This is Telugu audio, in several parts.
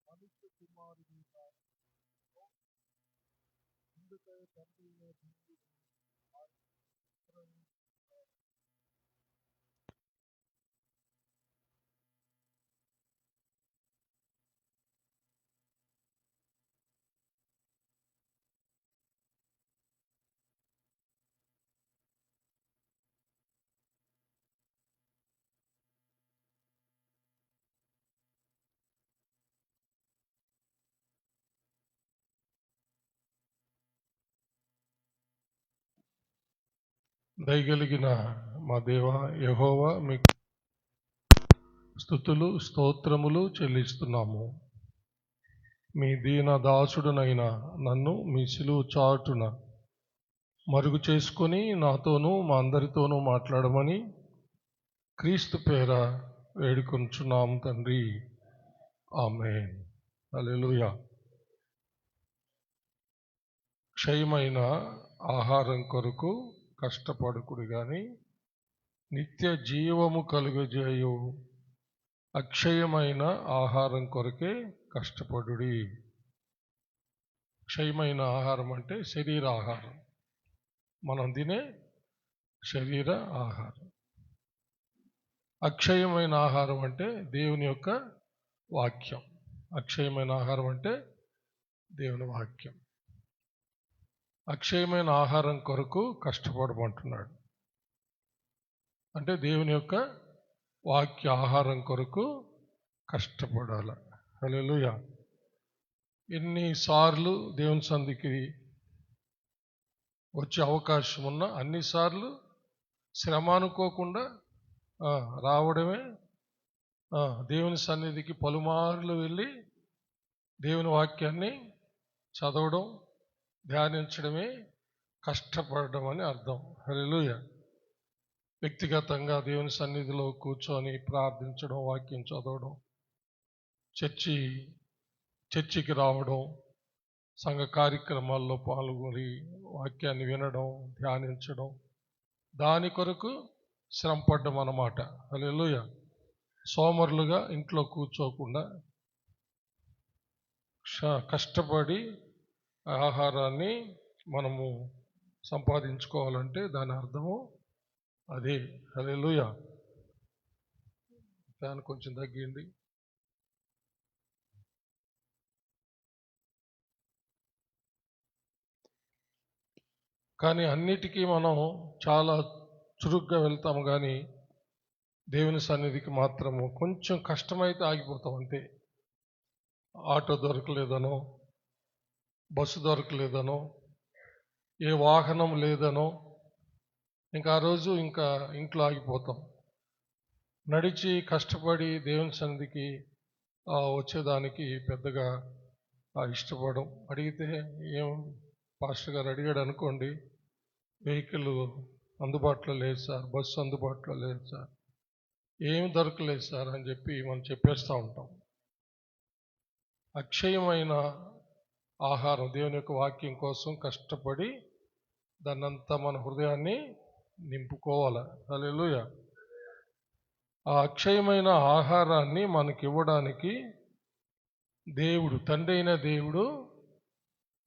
మనుష్య కుమారుని అందుకై తండ్రిని దయగలిగిన మా దేవ యెహోవా మీకు స్తుతులు స్తోత్రములు చెల్లిస్తున్నాము. మీ దీన దాసుడునైన నన్ను మీ సిలువ చాటున మరుగు చేసుకొని నాతోనూ మా అందరితోనూ మాట్లాడమని క్రీస్తు పేర వేడుకొంచున్నాము తండ్రి. ఆమేన్. హల్లెలూయా. క్షయమైన ఆహారం కొరకు కష్టపడుకుడు గాని నిత్య జీవము కలుగజేయు అక్షయమైన ఆహారం కొరకే కష్టపడుడి. క్షయమైన ఆహారం అంటే శరీర ఆహారం, మనం తినే శరీర ఆహారం. అక్షయమైన ఆహారం అంటే దేవుని యొక్క వాక్యం. అక్షయమైన ఆహారం అంటే దేవుని వాక్యం. అక్షయమైన ఆహారం కొరకు కష్టపడమంటున్నాడు. అంటే దేవుని యొక్క వాక్య ఆహారం కొరకు కష్టపడాలి. హల్లెలూయా. ఎన్నిసార్లు దేవుని సన్నిధికి వచ్చే అవకాశం ఉన్నా అన్నిసార్లు శ్రమ అనుకోకుండా రావడమే, దేవుని సన్నిధికి పలుమార్లు వెళ్ళి దేవుని వాక్యాన్ని చదవడం, ధ్యానించడమే కష్టపడడం అని అర్థం. హల్లెలూయా. వ్యక్తిగతంగా దేవుని సన్నిధిలో కూర్చొని ప్రార్థించడం, వాక్యం చదవడం, చర్చికి రావడం, సంఘ కార్యక్రమాల్లో పాల్గొని వాక్యాన్ని వినడం, ధ్యానించడం, దాని కొరకు శ్రమపడ్డం అన్నమాట. హల్లెలూయా. సోమరులుగా ఇంట్లో కూర్చోకుండా కష్టపడి ఆహారాన్ని మనము సంపాదించుకోవాలంటే దాని అర్థము అదే. హల్లెలూయా. ఫ్యాన్ కొంచెం తగ్గింది. కానీ అన్నిటికీ మనం చాలా చురుగ్గా వెళ్తాము, కానీ దేవుని సన్నిధికి మాత్రము కొంచెం కష్టమైతే ఆగిపోతాం అంతే. ఆటో దొరకలేదనో, బస్సు దొరకలేదనో, ఏ వాహనం లేదనో ఇంకా ఆ రోజు ఇంకా ఇంట్లో ఆగిపోతాం. నడిచి కష్టపడి దేవుని సన్నిధికి వచ్చేదానికి పెద్దగా ఇష్టపడం. అడిగితే ఏం పాస్టర్ గారు అడిగాడు అనుకోండి, వెహికల్ అందుబాటులో లేదు సార్, బస్సు అందుబాటులో లేదు సార్, ఏమి దొరకలేదు సార్ అని చెప్పి మనం చెప్పేస్తూ ఉంటాం. అక్షయమైన ఆహారం దేవుని యొక్క వాక్యం కోసం కష్టపడి దాన్నంతా మన హృదయాన్ని నింపుకోవాలి. హల్లెలూయా. ఆ అక్షయమైన ఆహారాన్ని మనకి ఇవ్వడానికి దేవుడు, తండ్రి అయిన దేవుడు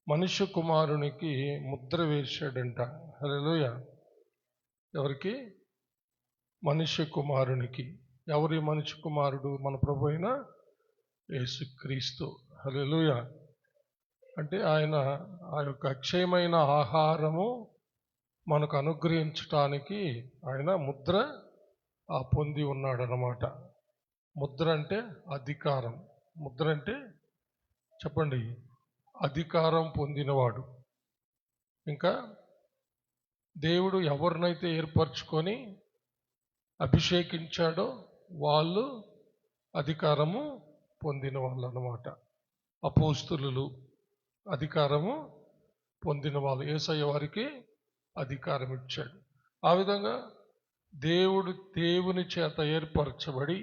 మనుష్య కుమారునికి ముద్ర వేశాడంట. హల్లెలూయా. ఎవరికి? మనుష్య కుమారునికి. ఎవరి మనుష్య కుమారుడు? మన ప్రభు అయిన యేసుక్రీస్తు. హల్లెలూయా. అంటే ఆయన ఆ యొక్క అక్షయమైన ఆహారము మనకు అనుగ్రహించటానికి ఆయన ముద్ర పొంది ఉన్నాడు అన్నమాట. ముద్ర అంటే అధికారం. ముద్ర అంటే చెప్పండి, అధికారం పొందినవాడు. ఇంకా దేవుడు ఎవరినైతే ఏర్పరచుకొని అభిషేకించాడో వాళ్ళు అధికారము పొందిన వాళ్ళు అన్నమాట. అపోస్తులు అధికారము పొందిన వాళ్ళు. యేసయ్య వారికి అధికారం ఇచ్చాడు. ఆ విధంగా దేవుని చేత ఏర్పరచబడి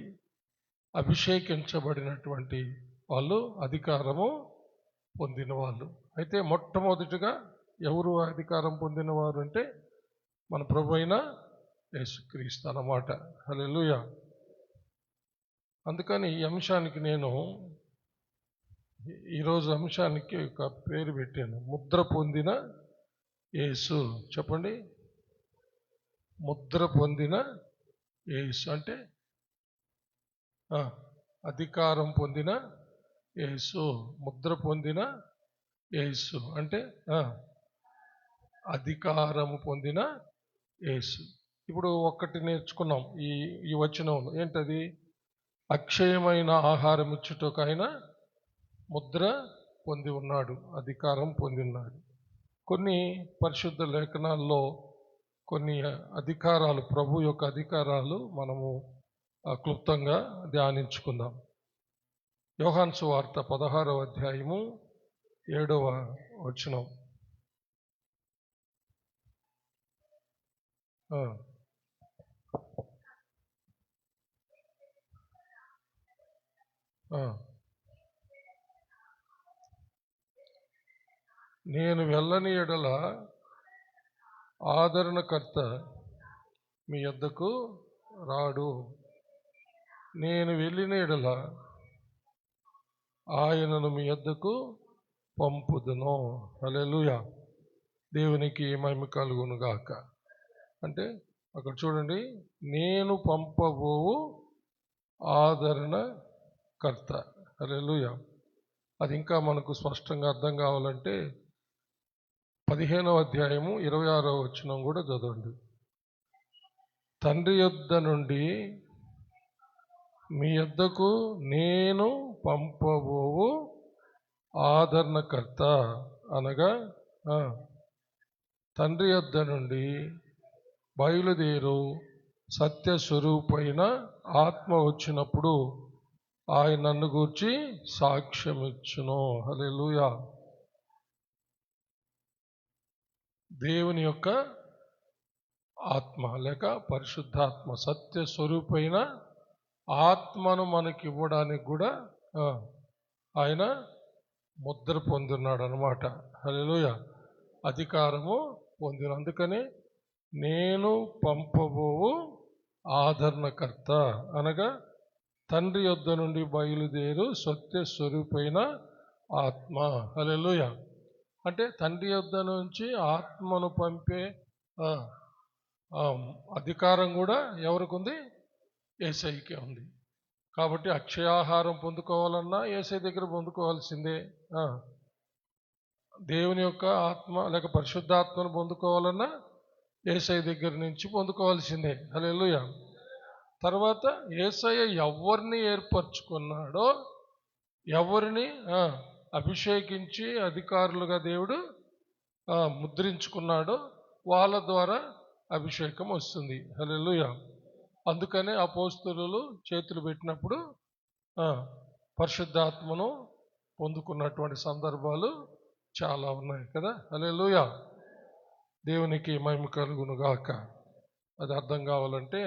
అభిషేకించబడినటువంటి వాళ్ళు అధికారము పొందిన వాళ్ళు. అయితే మొట్టమొదటిగా ఎవరు అధికారం పొందినవారు అంటే మన ప్రభు అయిన యేసుక్రీస్తు అన్నమాట. హల్లెలూయా. అందుకని ఈ అంశానికి నేను ఈరోజు అంశానికి ఒక పేరు పెట్టాను, ముద్ర పొందిన యేసు. చెప్పండి, ముద్ర పొందిన యేసు అంటే అధికారం పొందిన యేసు. ముద్ర పొందిన యేసు అంటే అధికారము పొందిన యేసు. ఇప్పుడు ఒక్కటి నేర్చుకున్నాం ఈ వచనం. ఏంటది? అక్షయమైన ఆహారం ఇచ్చుటకు ఆయన ముద్ర పొంది ఉన్నాడు, అధికారం పొంది ఉన్నాడు. కొన్ని పరిశుద్ధ లేఖనాల్లో కొన్ని అధికారాలు, ప్రభు యొక్క అధికారాలు మనము క్లుప్తంగా ధ్యానించుకుందాం. యోహాను సువార్త 16వ అధ్యాయము 7వ వచనం. నేను వెళ్ళని ఎడల ఆదరణకర్త మీ యొద్దకు రాడు, నేను వెళ్ళిన ఎడల ఆయనను మీ యొద్దకు పంపుదును. హల్లెలూయా, దేవునికి మహిమ కలుగును గాక. అంటే అక్కడ చూడండి, నేను పంపబోవు ఆదరణకర్త. హల్లెలూయా. అది ఇంకా మనకు స్పష్టంగా అర్థం కావాలంటే 15వ అధ్యాయము 26వ వచనం కూడా చదవండి. తండ్రి యొద్ద నుండి మీ యొద్దకు నేను పంపబోవు ఆదరణకర్త, అనగా తండ్రి యొద్ద నుండి బయలుదేరు సత్యస్వరూపైన ఆత్మ వచ్చినప్పుడు ఆయన నన్ను గూర్చి సాక్ష్యం ఇచ్చును. హల్లెలూయా. దేవుని యొక్క ఆత్మ లేక పరిశుద్ధాత్మ, సత్యస్వరూపైన ఆత్మను మనకి ఇవ్వడానికి కూడా ఆయన ముద్ర పొందున్నాడు అనమాట. హల్లెలూయా, అధికారము పొందిన. అందుకనే నేను పంపబోవు ఆదరణకర్త, అనగా తండ్రి యొద్ద నుండి బయలుదేరు సత్యస్వరూపైన ఆత్మ. హల్లెలూయా. అంటే తండ్రి యొద్ద నుంచి ఆత్మను పంపే అధికారం కూడా ఎవరికి ఉంది? యేసయ్యకే ఉంది. కాబట్టి అక్షయాహారం పొందుకోవాలన్నా యేసయ్య దగ్గర పొందుకోవాల్సిందే. దేవుని యొక్క ఆత్మ లేక పరిశుద్ధాత్మను పొందుకోవాలన్నా యేసయ్య దగ్గర నుంచి పొందుకోవాల్సిందే. హల్లెలూయా. తర్వాత యేసయ్య ఎవరిని ఏర్పరచుకున్నాడో, ఎవరిని అభిషేకించి అధికారులుగా దేవుడు ముద్రించుకున్నాడో వాళ్ళ ద్వారా అభిషేకం వస్తుంది. హల్లెలూయా. అందుకనే అపోస్తలులు చేతులు పెట్టినప్పుడు పరిశుద్ధాత్మను పొందుకున్నటువంటి సందర్భాలు చాలా ఉన్నాయి కదా. హల్లెలూయా, దేవునికి మహిమ కలుగును గాక. అది అర్థం కావాలంటే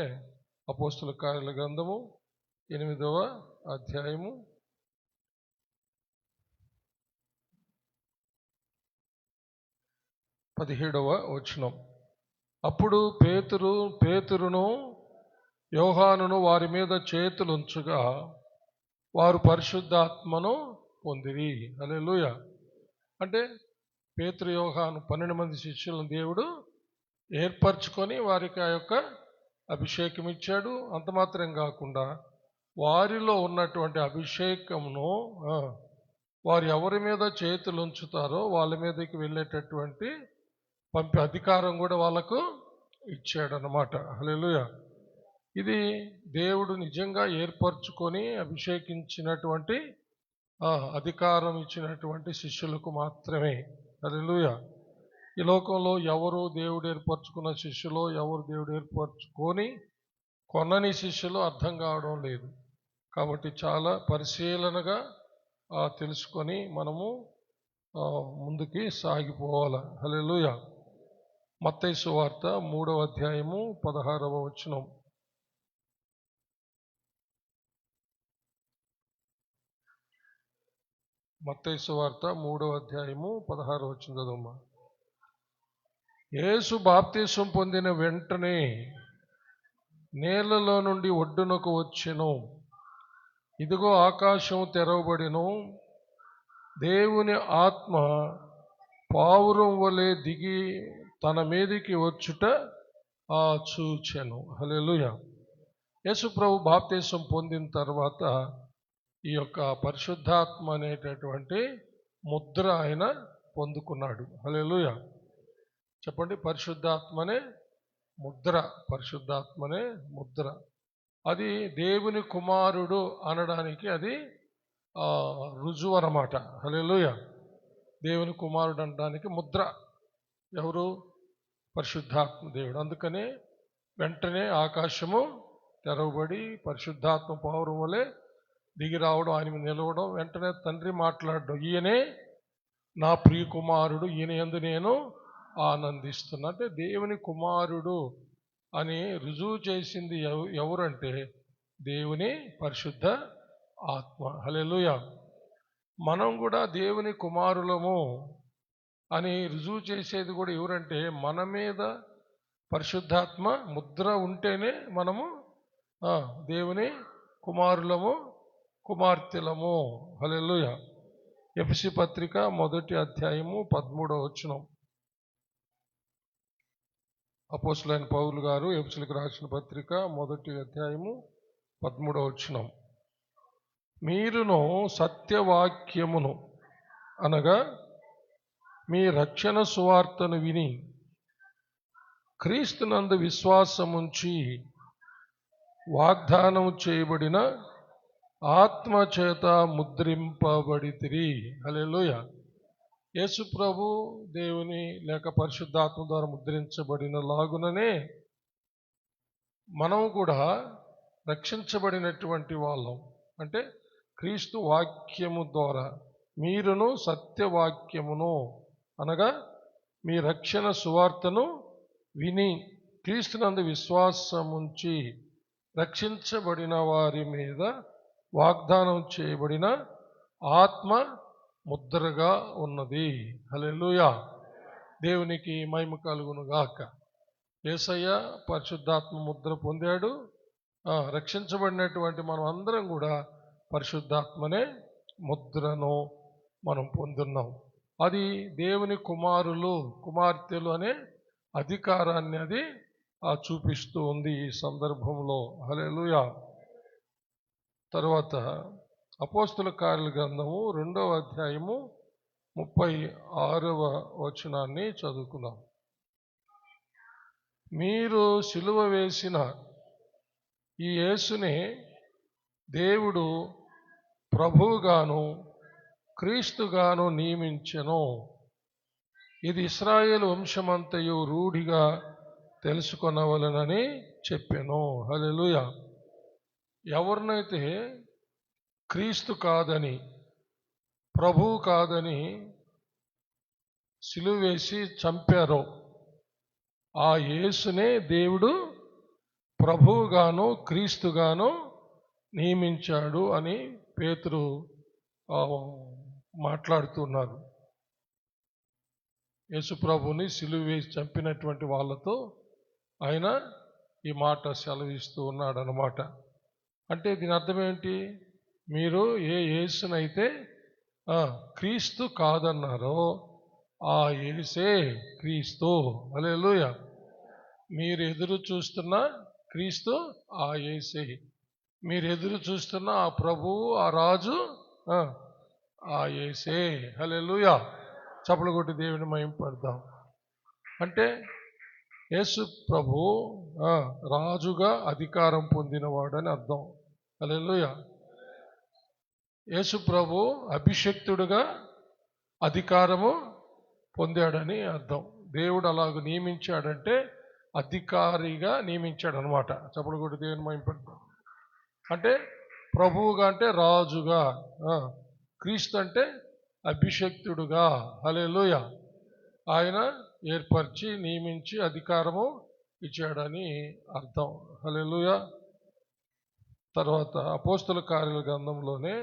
అపోస్తల కార్యాల గ్రంథము 8వ అధ్యాయము 17వ వచనం. అప్పుడు పేతురును యోహానును వారి మీద చేతులుంచగా వారు పరిశుద్ధాత్మను పొందిరి. హల్లెలూయా. అంటే పేతురు యోహాను 12 మంది శిష్యులను దేవుడు ఏర్పరచుకొని వారికి ఆ యొక్క అభిషేకం ఇచ్చాడు. అంత మాత్రం కాకుండా వారిలో ఉన్నటువంటి అభిషేకమును వారు ఎవరి మీద చేతులు ఉంచుతారో వాళ్ళ మీదకి వెళ్ళేటటువంటి పంపే అధికారం కూడా వాళ్ళకు ఇచ్చాడనమాట. హల్లెలూయా. ఇది దేవుడు నిజంగా ఏర్పరచుకొని అభిషేకించినటువంటి అధికారం ఇచ్చినటువంటి శిష్యులకు మాత్రమే. హల్లెలూయా. ఈ లోకంలో ఎవరు దేవుడు ఏర్పరచుకున్న శిష్యులో, ఎవరు దేవుడు ఏర్పరచుకొని కొనని శిష్యులు అర్థం కావడం లేదు. కాబట్టి చాలా పరిశీలనగా తెలుసుకొని మనము ముందుకి సాగిపోవాలి. హల్లెలూయా. మత్తయి సువార్త 3వ అధ్యాయము 16వ వచనం. మత్తయి సువార్త 3వ అధ్యాయము 16వ వచనం చదవమ్మా. యేసు బాప్తిసం పొందిన వెంటనే నేలలో నుండి ఒడ్డునకు వచ్చెను. ఇదిగో ఆకాశం తెరవబడిను, దేవుని ఆత్మ పావురం వలె దిగి తన మీదికి వచ్చుట చూచెను. హల్లెలూయా. యేసు ప్రభు బాప్తిసం పొందిన తర్వాత ఈ యొక్క పరిశుద్ధాత్మ అనేటటువంటి ముద్ర ఆయన పొందుకున్నాడు. హల్లెలూయా. చెప్పండి, పరిశుద్ధాత్మనే ముద్ర. పరిశుద్ధాత్మనే ముద్ర. అది దేవుని కుమారుడు అనడానికి అది రుజువు అన్నమాట. హల్లెలూయా. దేవుని కుమారుడు అనడానికి ముద్ర ఎవరు? పరిశుద్ధాత్మ దేవుడు. అందుకనే వెంటనే ఆకాశము తెరవబడి పరిశుద్ధాత్మ పావురం వలె దిగి రావడం, ఆయన మీద నిలవడం, వెంటనే తండ్రి మాట్లాడడం, ఈయనే నా ప్రియ కుమారుడు, ఈయన యందు నేను ఆనందిస్తున్నా. అంటే దేవుని కుమారుడు అని రుజువు చేసింది ఎవరంటే దేవుని పరిశుద్ధ ఆత్మ. హల్లెలూయా. మనం కూడా దేవుని కుమారులము అని రుజువు చేసేది కూడా ఎవరంటే మన మీద పరిశుద్ధాత్మ ముద్ర ఉంటేనే మనము దేవుని కుమారులము, కుమార్తెలము. హల్లెలూయా. ఎఫెసీ పత్రిక 1వ అధ్యాయము 13వ వచనం. అపోస్తలుడైన పౌలు గారు ఎఫెసీయులకు రాసిన పత్రిక 1వ అధ్యాయము 13వ వచనం. మీరును సత్యవాక్యమును అనగా మీ రక్షణ సువార్తను విని క్రీస్తునందు విశ్వాసముంచి వాగ్దానము చేయబడిన ఆత్మచేత ముద్రింపబడితిరి. హల్లెలూయా. యేసు ప్రభు దేవుని లేక పరిశుద్ధాత్మ ద్వారా ముద్రించబడిన లాగుననే మనం కూడా రక్షించబడినటువంటి వాళ్ళం. అంటే క్రీస్తు వాక్యము ద్వారా మీరును సత్యవాక్యమును అనగా మీ రక్షణ సువార్తను విని క్రీస్తునందు విశ్వాసముంచి రక్షించబడిన వారి మీద వాగ్దానం చేయబడిన ఆత్మ ముద్రగా ఉన్నది. హల్లెలూయా. దేవునికి మహిమ కలుగును గాక. యేసయ్య పరిశుద్ధాత్మ ముద్ర పొందాడు. రక్షించబడినటువంటి మనం అందరం కూడా పరిశుద్ధాత్మనే ముద్రను మనం పొందున్నాం. అది దేవుని కుమారులు, కుమార్తెలు అనే అధికారాన్ని అది చూపిస్తూ ఉంది ఈ సందర్భంలో. హల్లెలూయా. తర్వాత అపోస్తల కార్యాల గ్రంథము 2వ అధ్యాయము 36వ వచనాన్ని చదువుకుందాం. మీరు సిలువ వేసిన ఈ యేసునే దేవుడు ప్రభువుగాను క్రీస్తుగాను నియమించెను. ఇది ఇశ్రాయేలు వంశమంతయు రూఢిగా తెలుసుకొనవలెనని చెప్పెను. హల్లెలూయా. ఎవరినైతే క్రీస్తు కాదని, ప్రభువు కాదని సిలువ వేసి చంపారో ఆ యేసునే దేవుడు ప్రభువుగాను క్రీస్తుగాను నియమించాడు అని పేతురు మాట్లాడుతున్నారు. యేసు ప్రభుని సిలువ వేసి చంపినటువంటి వాళ్ళతో ఆయన ఈ మాట సెలవిస్తూ ఉన్నాడు అన్నమాట. అంటే దీని అర్థం ఏంటి? మీరు ఏ యేసునైతే క్రీస్తు కాదన్నారో ఆ యేసే క్రీస్తు. హల్లెలూయా. మీరు ఎదురు చూస్తున్న క్రీస్తు ఆ యేసే. మీరు ఎదురు చూస్తున్న ఆ ప్రభువు, ఆ రాజు ఆ యేసే. హల్లెలూయా. చప్పలు కొట్టి దేవుని మహిమపడదాం. అంటే యేసు ప్రభు రాజుగా అధికారం పొందినవాడని అర్థం. హల్లెలూయా. యేసు ప్రభు అభిషక్తుడుగా అధికారము పొందాడని అర్థం. దేవుడు అలాగ నియమించాడంటే అధికారిగా నియమించాడు అనమాట. చప్పలు కొట్టి దేవుని మహిమపడదాం. అంటే ప్రభువుగా అంటే రాజుగా, క్రీస్తు అంటే అభిషక్తుడుగా. హల్లెలూయా. ఆయన ఏర్పరిచి నియమించి అధికారము ఇచ్చాడని అర్థం. హల్లెలూయా. తర్వాత అపోస్తల కార్యాల గ్రంథంలోనే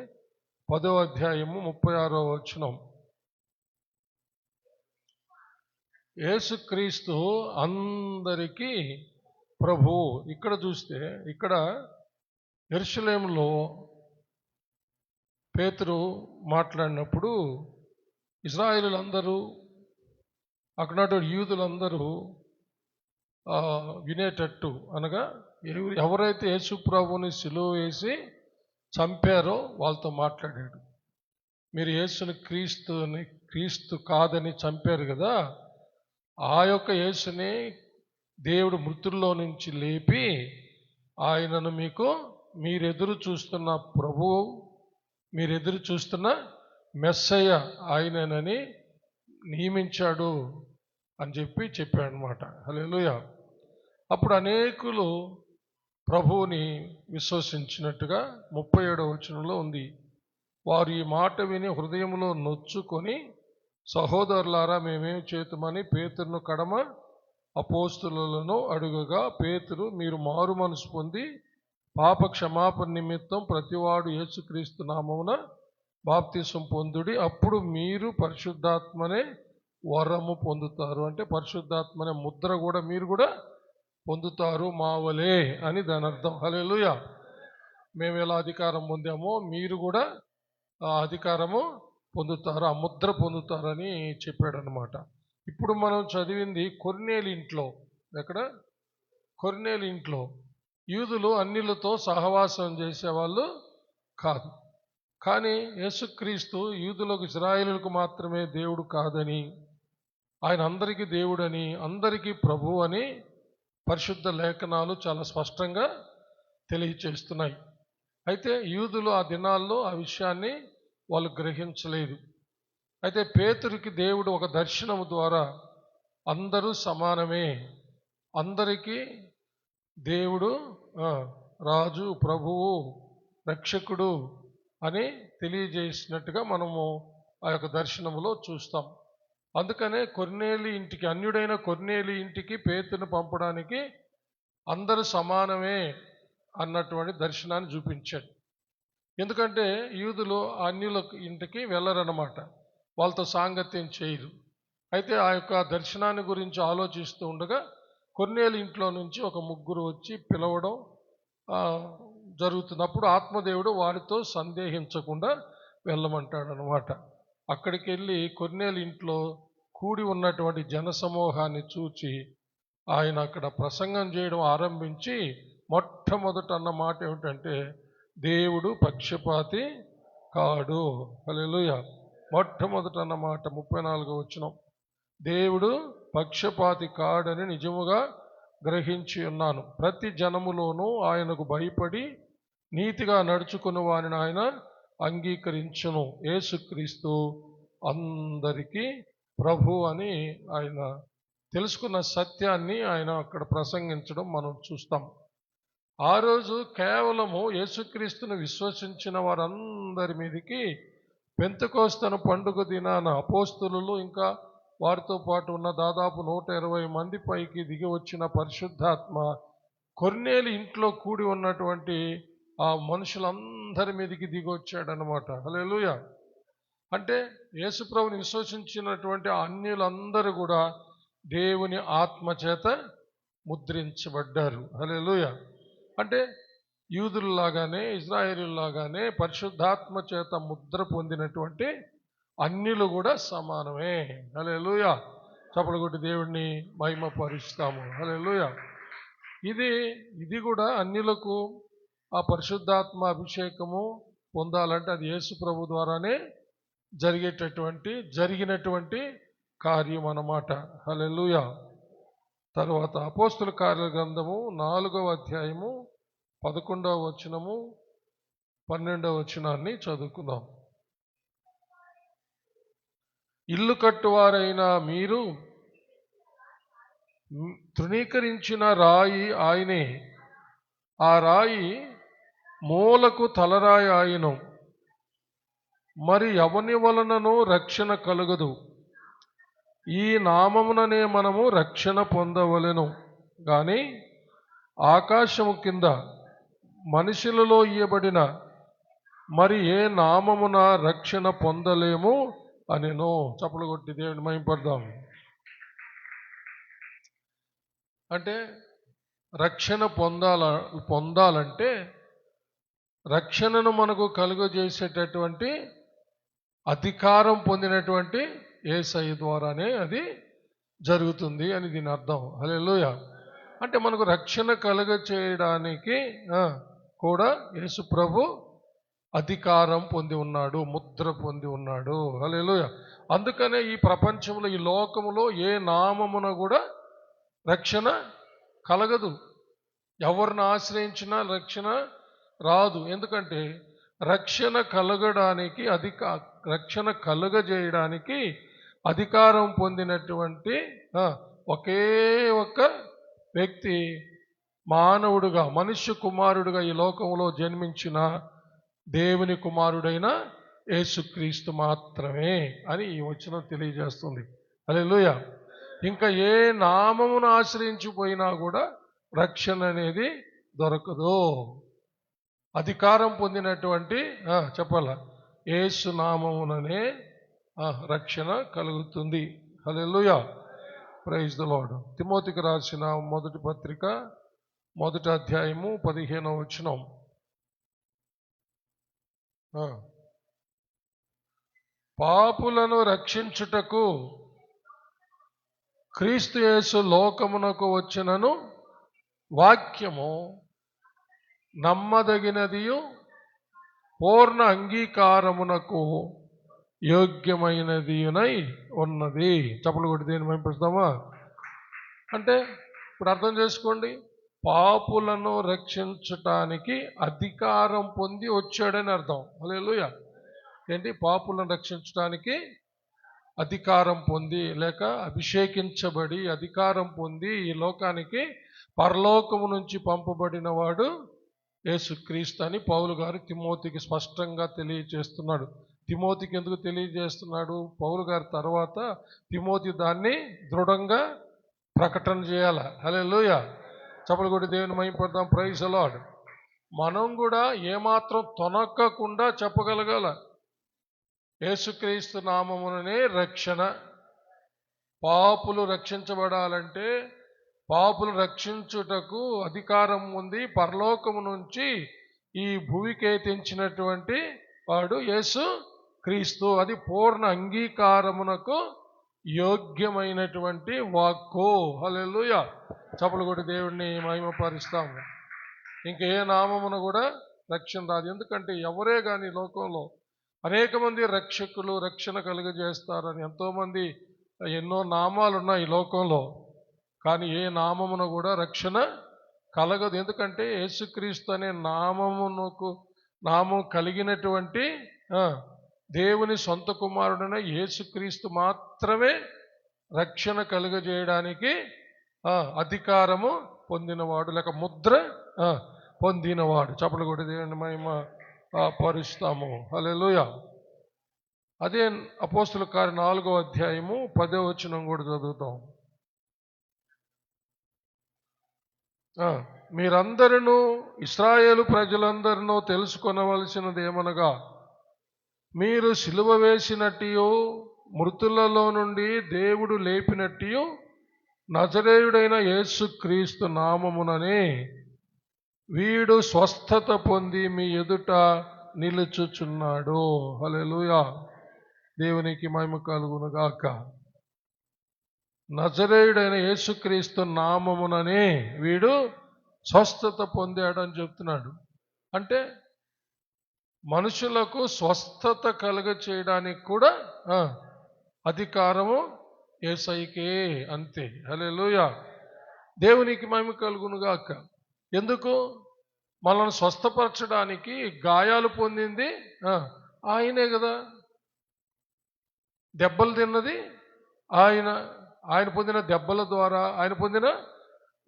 10వ అధ్యాయము 36వ వచనం. యేసుక్రీస్తు అందరికీ ప్రభువు. ఇక్కడ చూస్తే ఇక్కడ యెరూషలేములో పేతురు మాట్లాడినప్పుడు ఇశ్రాయేలులందరూ అక్కడ యూదులందరూ వినేటట్టు, అనగా ఎవరైతే యేసు ప్రభువుని సిలువ వేసి చంపారో వాళ్ళతో మాట్లాడాడు. మీరు యేసుని క్రీస్తు కాదని చంపారు కదా, ఆ యొక్క యేసుని దేవుడు మృతుల్లో నుంచి లేపి ఆయనను మీరెదురు చూస్తున్న ప్రభువు, మీరెదురు చూస్తున్న మెస్సయ్య ఆయననని నియమించాడు అని చెప్పాడు అనమాట. హల్లెలూయా. అప్పుడు అనేకులు ప్రభువుని విశ్వసించినట్టుగా 37వ వచనంలో ఉంది. వారు ఈ మాట విని హృదయంలో నొచ్చుకొని, సహోదరులారా మేమేమి చేతుమని పేతురును కడమ అపోస్తులను అడుగగా, పేతురు, మీరు మారు మనసు పొంది పాప క్షమాపణ నిమిత్తం ప్రతివాడు యేసుక్రీస్తు నామమున బాప్తిసం పొందుడి, అప్పుడు మీరు పరిశుద్ధాత్మనే వరము పొందుతారు. అంటే పరిశుద్ధాత్మనే ముద్ర కూడా మీరు కూడా పొందుతారు మావలే అని దాని అర్థం. హల్లెలూయా. మేము ఎలా అధికారం పొందామో మీరు కూడా ఆ అధికారము పొందుతారు, ఆ ముద్ర పొందుతారని చెప్పాడు అనమాట. ఇప్పుడు మనం చదివింది కొర్నేలి ఇంట్లో. ఎక్కడ? కొర్నేలి ఇంట్లో. యూదులు అన్యులతో సహవాసం చేసేవాళ్ళు కాదు. కానీ యేసుక్రీస్తు యూదులకు, ఇశ్రాయేలులకు మాత్రమే దేవుడు కాదని, ఆయన అందరికీ దేవుడని, అందరికీ ప్రభు అని పరిశుద్ధ లేఖనాలు చాలా స్పష్టంగా తెలియచేస్తున్నాయి. అయితే యూదులు ఆ దినాల్లో ఆ విషయాన్ని వాళ్ళు గ్రహించలేదు. అయితే పేతురికి దేవుడు ఒక దర్శనము ద్వారా అందరూ సమానమే, అందరికీ దేవుడు రాజు, ప్రభువు, రక్షకుడు అని తెలియజేసినట్టుగా మనము ఆ యొక్క దర్శనములో చూస్తాం. అందుకనే కొర్నేలి ఇంటికి, అన్యుడైన కొర్నేలి ఇంటికి పేతురును పంపడానికి అందరూ సమానమే అన్నటువంటి దర్శనాన్ని చూపించాడు. ఎందుకంటే యూదులు అన్యుల ఇంటికి వెళ్ళరన్నమాట, వాళ్ళతో సాంగత్యం చేయరు. అయితే ఆ యొక్క దర్శనాన్ని గురించి ఆలోచిస్తూ ఉండగా కొర్నేలి ఇంట్లో నుంచి ఒక ముగ్గురు వచ్చి పిలవడం జరుగుతుంది. అప్పుడు ఆత్మదేవుడు వారితో సందేహించకుండా వెళ్ళమంటాడు అనమాట. అక్కడికి వెళ్ళి కొర్నేలి ఇంట్లో కూడి ఉన్నటువంటి జనసమూహాన్ని చూచి ఆయన అక్కడ ప్రసంగం చేయడం ఆరంభించి మొట్టమొదట అన్న మాట ఏమిటంటే, దేవుడు పక్షపాతి కాడు. హల్లెలూయా. మొట్టమొదట అన్న మాట 34వ వచనం, దేవుడు పక్షపాతి కాడని నిజముగా గ్రహించి ఉన్నాను. ప్రతి జనములోనూ ఆయనకు భయపడి నీతిగా నడుచుకుని వారిని ఆయన అంగీకరించును. యేసుక్రీస్తు అందరికీ ప్రభు అని ఆయన తెలుసుకున్న సత్యాన్ని ఆయన అక్కడ ప్రసంగించడం మనం చూస్తాం. ఆ రోజు కేవలము యేసుక్రీస్తును విశ్వసించిన వారందరి మీదకి పెంతెకోస్తు పండుగ దినాన అపోస్తులు ఇంకా వారితో పాటు ఉన్న దాదాపు 120 మంది పైకి దిగి వచ్చిన పరిశుద్ధాత్మ కొర్నేలి ఇంట్లో కూడి ఉన్నటువంటి ఆ మనుషులందరి మీదకి దిగి వచ్చాడనమాట. హల్లెలూయా. అంటే యేసుప్రభుని విశ్వసించినటువంటి అన్యులందరూ కూడా దేవుని ఆత్మ చేత ముద్రించబడ్డారు. హల్లెలూయా. అంటే యూదుల్లాగానే, ఇశ్రాయేలులాగానే పరిశుద్ధాత్మ చేత ముద్ర పొందినటువంటి అన్యులు కూడా సమానమే. హల్లెలూయా. చప్పట్లు కొట్టి దేవుడిని మహిమపరుస్తాము. హల్లెలూయా. ఇది కూడా అన్యులకు ఆ పరిశుద్ధాత్మ అభిషేకము పొందాలంటే అది యేసు ప్రభు ద్వారానే జరిగినటువంటి కార్యం అన్నమాట. హల్లెలూయా. తర్వాత అపోస్తుల కార్యాల గ్రంథము 4వ అధ్యాయము 11వ వచనము 12వ వచనాన్ని చదువుకుందాం. ఇల్లు కట్టువారైన మీరు తృణీకరించిన రాయి ఆయనే, ఆ రాయి మూలకు తలరాయి ఆయను, మరి ఎవని వలనను రక్షణ కలుగదు. ఈ నామముననే మనము రక్షణ పొందవలెను గాని ఆకాశము కింద మనుషులలో ఇయ్యబడిన మరి ఏ నామమున రక్షణ పొందలేము అనెను. చప్పలు కొట్టి దేవుని మహిమపడదాం. అంటే రక్షణ పొందాలంటే రక్షణను మనకు కలుగజేసేటటువంటి అధికారం పొందినటువంటి యేసయ్య ద్వారానే అది జరుగుతుంది అని దీని అర్థం. హల్లెలూయా. అంటే మనకు రక్షణ కలుగజేయడానికి కూడా యేసు ప్రభు అధికారం పొంది ఉన్నాడు, ముద్ర పొంది ఉన్నాడు. హల్లెలూయా. అందుకనే ఈ ప్రపంచంలో, ఈ లోకములో ఏ నామమున కూడా రక్షణ కలగదు. ఎవరిని ఆశ్రయించినా రక్షణ రాదు. ఎందుకంటే రక్షణ కలగడానికి రక్షణ కలుగజేయడానికి అధికారం పొందినటువంటి ఒకే ఒక్క వ్యక్తి మానవుడుగా, మనుష్య కుమారుడుగా ఈ లోకంలో జన్మించిన దేవుని కుమారుడైన యేసుక్రీస్తు మాత్రమే అని ఈ వచనం తెలియజేస్తుంది. హల్లెలూయా. ఇంకా ఏ నామమును ఆశ్రయించిపోయినా కూడా రక్షణ అనేది దొరకదు. అధికారం పొందినటువంటి చెప్పాల యేసు నామముననే రక్షణ కలుగుతుంది. హల్లెలూయా. Praise the Lord. తిమోతికి రాసిన మొదటి పత్రిక 1వ అధ్యాయము 15వ వచనం. పాపులను రక్షించుటకు క్రీస్తు యేసు లోకమునకు వచ్చినను వాక్యము నమ్మదగినదియు పూర్ణ అంగీకారమునకు యోగ్యమైనదియునై ఉన్నది. చప్పలు కొట్టి దేని పంపిస్తామా? అంటే ఇప్పుడు అర్థం చేసుకోండి, పాపులను రక్షించటానికి అధికారం పొంది వచ్చాడని అర్థం. హల్లెలూయా. ఏంటి? పాపులను రక్షించడానికి అధికారం పొంది, లేక అభిషేకించబడి అధికారం పొంది ఈ లోకానికి పరలోకము నుంచి పంపబడిన వాడు యేసుక్రీస్తు అని పౌలు గారు తిమోతికి స్పష్టంగా తెలియజేస్తున్నాడు. తిమోతికి ఎందుకు తెలియజేస్తున్నాడు? పౌలు గారి తర్వాత తిమోతి దాన్ని దృఢంగా ప్రకటన చేయాల. హల్లెలూయా. చప్పలు కొట్టి దేవుని మహిమపడదాం. Praise the lord. మనం కూడా ఏమాత్రం తొనక్కకుండా చెప్పగలగాల, యేసుక్రీస్తు నామముననే రక్షణ. పాపులు రక్షించబడాలంటే, పాపులు రక్షించుటకు అధికారం ఉంది పరలోకము నుంచి ఈ భూమికే తెంచినటువంటి వాడు యేసు క్రీస్తు. అది పూర్ణ అంగీకారమునకు యోగ్యమైనటువంటి వాక్కు. హల్లెలూయా. చప్పలు కొట్టి దేవుడిని మహిమపరుస్తాము. ఇంకే నామమున కూడా రక్షణ రాదు. ఎందుకంటే ఎవరే కానీ లోకంలో అనేక మంది రక్షకులు రక్షణ కలుగజేస్తారని ఎంతోమంది, ఎన్నో నామాలు ఉన్నాయి ఈ లోకంలో, కానీ ఏ నామమున కూడా రక్షణ కలగదు. ఎందుకంటే యేసుక్రీస్తు అనే నామం కలిగినటువంటి దేవుని సొంత కుమారుడైన యేసుక్రీస్తు మాత్రమే రక్షణ కలుగజేయడానికి అధికారము పొందినవాడు, లేక ముద్ర పొందినవాడు. చప్పలు కొట్టి దేవుని మహిమ పరుస్తాము. హల్లెలూయా. అదే అపోస్తుల కార్యం 4వ అధ్యాయము 10వ వచనం కూడా చదువుతాం. మీరందరూ ఇశ్రాయేలు ప్రజలందరూ తెలుసుకొనవలసినది ఏమనగా, మీరు సిలువ వేసినట్టు మృతులలో నుండి దేవుడు లేపినట్టు నజరేయుడైన యేసుక్రీస్తు నామముననే వీడు స్వస్థత పొంది మీ ఎదుట నిలుచుచున్నాడు. హల్లెలూయా. దేవునికి మహిమ కలుగునుగాక. నజరేయుడైన యేసుక్రీస్తు నామముననే వీడు స్వస్థత పొందాడని చెప్తున్నాడు. అంటే మనుషులకు స్వస్థత కలుగ చేయడానికి కూడా అధికారము యేసయ్యకే, అంతే. హల్లెలూయా. దేవునికి మహిమ కలుగునుగాక. ఎందుకు? మనల్ని స్వస్థపరచడానికి గాయాలు పొందింది ఆయనే కదా. దెబ్బలు తిన్నది ఆయన పొందిన దెబ్బల ద్వారా, ఆయన పొందిన